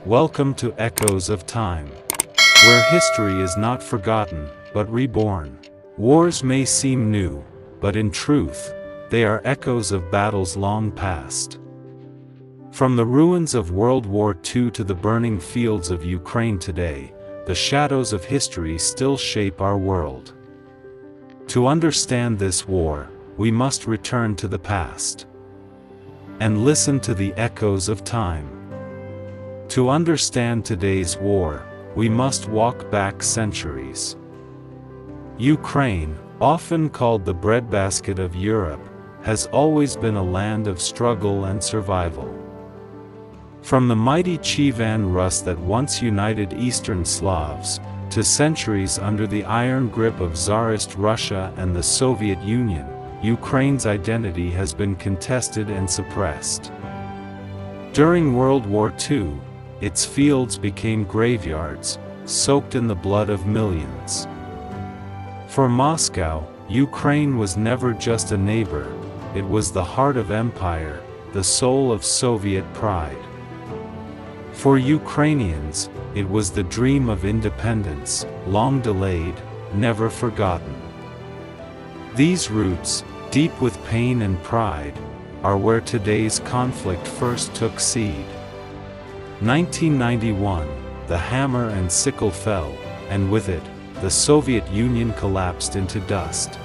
Welcome to Echoes of Time, where history is not forgotten, but reborn. Wars may seem new, but in truth, they are echoes of battles long past. From the ruins of World War II to the burning fields of Ukraine today, the shadows of history still shape our world. To understand this war, we must return to the past and listen to the echoes of time. To understand today's war, we must walk back centuries. Ukraine, often called the breadbasket of Europe, has always been a land of struggle and survival. From the mighty Kievan Rus that once united Eastern Slavs, to centuries under the iron grip of Tsarist Russia and the Soviet Union, Ukraine's identity has been contested and suppressed. During World War II, its fields became graveyards, soaked in the blood of millions. For Moscow, Ukraine was never just a neighbor, it was the heart of empire, the soul of Soviet pride. For Ukrainians, it was the dream of independence, long delayed, never forgotten. These roots, deep with pain and pride, are where today's conflict first took seed. 1991, the hammer and sickle fell, and with it, the Soviet Union collapsed into dust.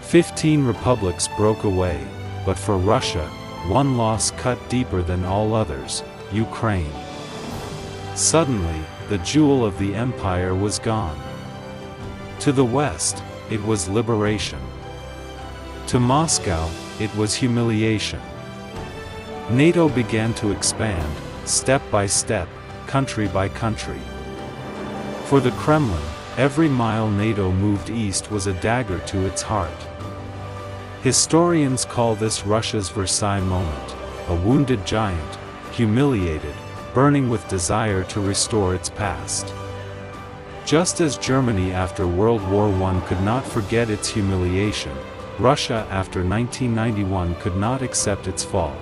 15 republics broke away, but for Russia, one loss cut deeper than all others: Ukraine. Suddenly, the jewel of the empire was gone. To the west, it was liberation. To Moscow, it was humiliation. NATO began to expand, step by step, country by country. For the Kremlin, every mile NATO moved east was a dagger to its heart. Historians call this Russia's Versailles moment, a wounded giant, humiliated, burning with desire to restore its past. Just as Germany after World War I could not forget its humiliation, Russia after 1991 could not accept its fall.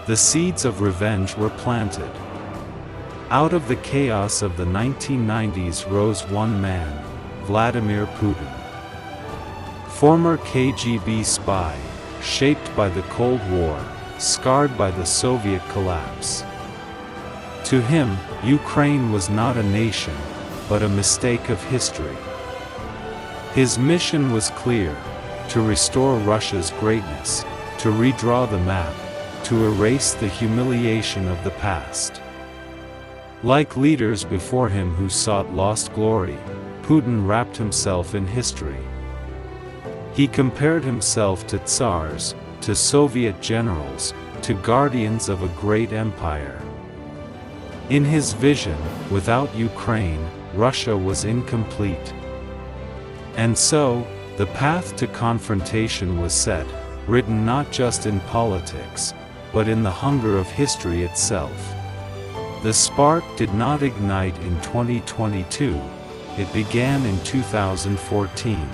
The seeds of revenge were planted. Out of the chaos of the 1990s rose one man, Vladimir Putin. Former KGB spy, shaped by the Cold War, scarred by the Soviet collapse. To him, Ukraine was not a nation, but a mistake of history. His mission was clear: to restore Russia's greatness, to redraw the map, to erase the humiliation of the past. Like leaders before him who sought lost glory, Putin wrapped himself in history. He compared himself to tsars, to Soviet generals, to guardians of a great empire. In his vision, without Ukraine, Russia was incomplete. And so, the path to confrontation was set, written not just in politics, but in the hunger of history itself. The spark did not ignite in 2022, it began in 2014.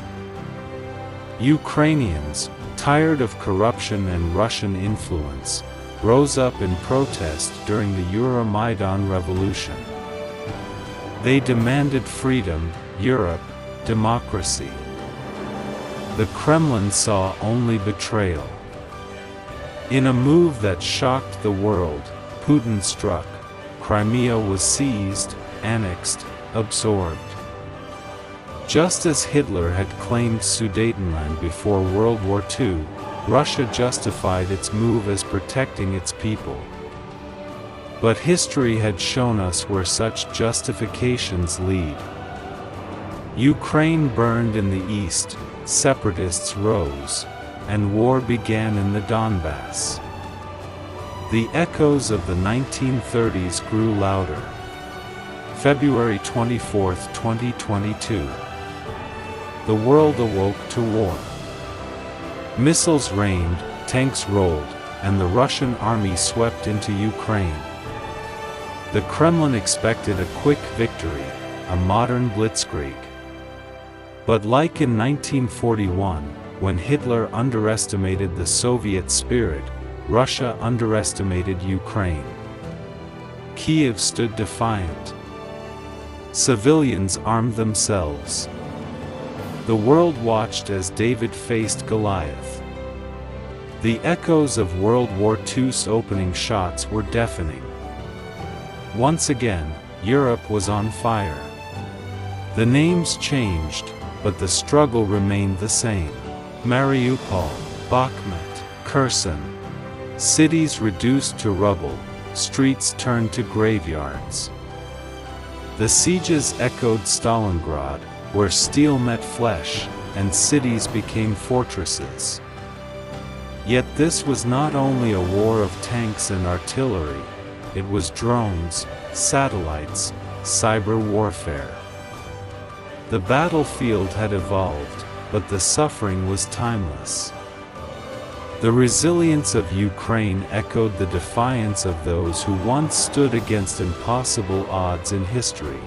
Ukrainians, tired of corruption and Russian influence, rose up in protest during the Euromaidan revolution. They demanded freedom, Europe, democracy. The Kremlin saw only betrayal. In a move that shocked the world, Putin struck. Crimea was seized, annexed, absorbed. Just as Hitler had claimed Sudetenland before World War II, Russia justified its move as protecting its people. But history had shown us where such justifications lead. Ukraine burned in the east, separatists rose, and war began in the Donbass. The echoes of the 1930s grew louder. February 24, 2022. The world awoke to war. Missiles rained, tanks rolled, and the Russian army swept into Ukraine. The Kremlin expected a quick victory, a modern blitzkrieg. But like in 1941, when Hitler underestimated the Soviet spirit, Russia underestimated Ukraine. Kiev stood defiant. Civilians armed themselves. The world watched as David faced Goliath. The echoes of World War II's opening shots were deafening. Once again, Europe was on fire. The names changed, but the struggle remained the same. Mariupol, Bakhmut, Kherson. Cities reduced to rubble, streets turned to graveyards. The sieges echoed Stalingrad, where steel met flesh, and cities became fortresses. Yet this was not only a war of tanks and artillery, it was drones, satellites, cyber warfare. The battlefield had evolved, but the suffering was timeless. The resilience of Ukraine echoed the defiance of those who once stood against impossible odds in history.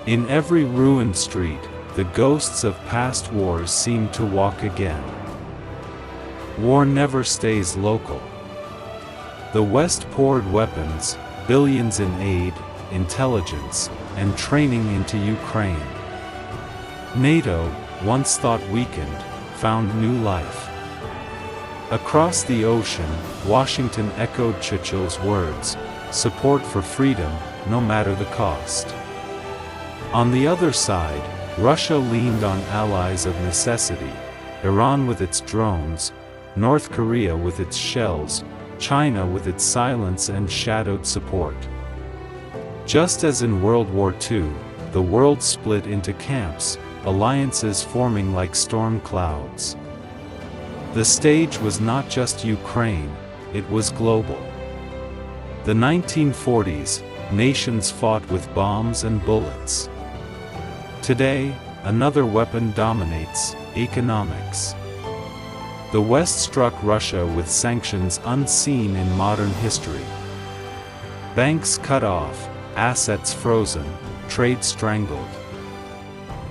In every ruined street, the ghosts of past wars seemed to walk again. War never stays local. The West poured weapons, billions in aid, intelligence, and training into Ukraine. NATO, once thought weakened, found new life. Across the ocean, Washington echoed Churchill's words, "Support for freedom, no matter the cost." On the other side, Russia leaned on allies of necessity, Iran with its drones, North Korea with its shells, China with its silence and shadowed support. Just as in World War II, the world split into camps, alliances forming like storm clouds. The stage was not just Ukraine, it was global. The 1940s, nations fought with bombs and bullets. Today, another weapon dominates: economics. The West struck Russia with sanctions unseen in modern history. Banks cut off, assets frozen, trade strangled.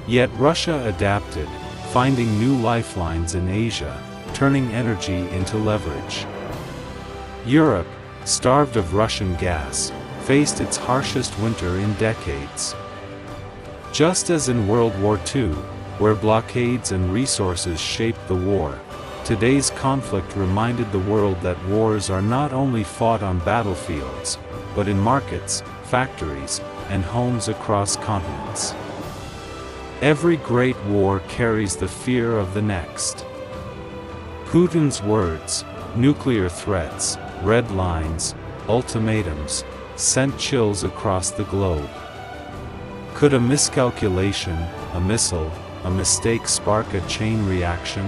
Yet Russia adapted, finding new lifelines in Asia, turning energy into leverage. Europe, starved of Russian gas, faced its harshest winter in decades. Just as in World War II, where blockades and resources shaped the war, today's conflict reminded the world that wars are not only fought on battlefields, but in markets, factories, and homes across continents. Every great war carries the fear of the next. Putin's words, nuclear threats, red lines, ultimatums, sent chills across the globe. Could a miscalculation, a missile, a mistake spark a chain reaction?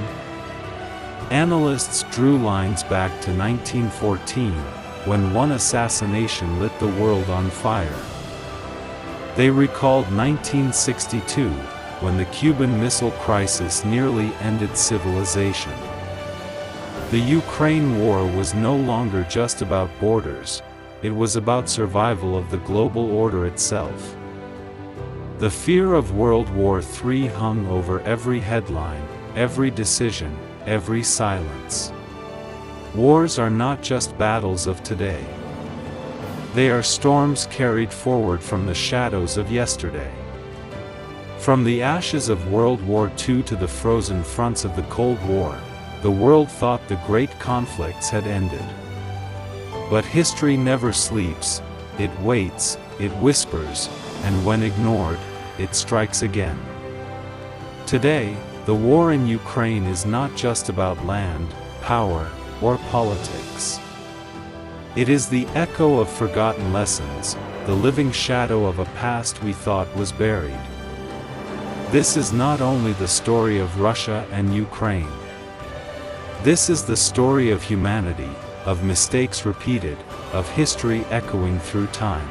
Analysts drew lines back to 1914, when one assassination lit the world on fire. They recalled 1962, when the Cuban Missile Crisis nearly ended civilization. The Ukraine war was no longer just about borders, it was about survival of the global order itself. The fear of World War III hung over every headline, every decision, every silence. Wars are not just battles of today. They are storms carried forward from the shadows of yesterday. From the ashes of World War II to the frozen fronts of the Cold War, the world thought the great conflicts had ended. But history never sleeps, it waits, it whispers, and when ignored, it strikes again. Today, the war in Ukraine is not just about land, power, or politics. It is the echo of forgotten lessons, the living shadow of a past we thought was buried. This is not only the story of Russia and Ukraine. This is the story of humanity, of mistakes repeated, of history echoing through time.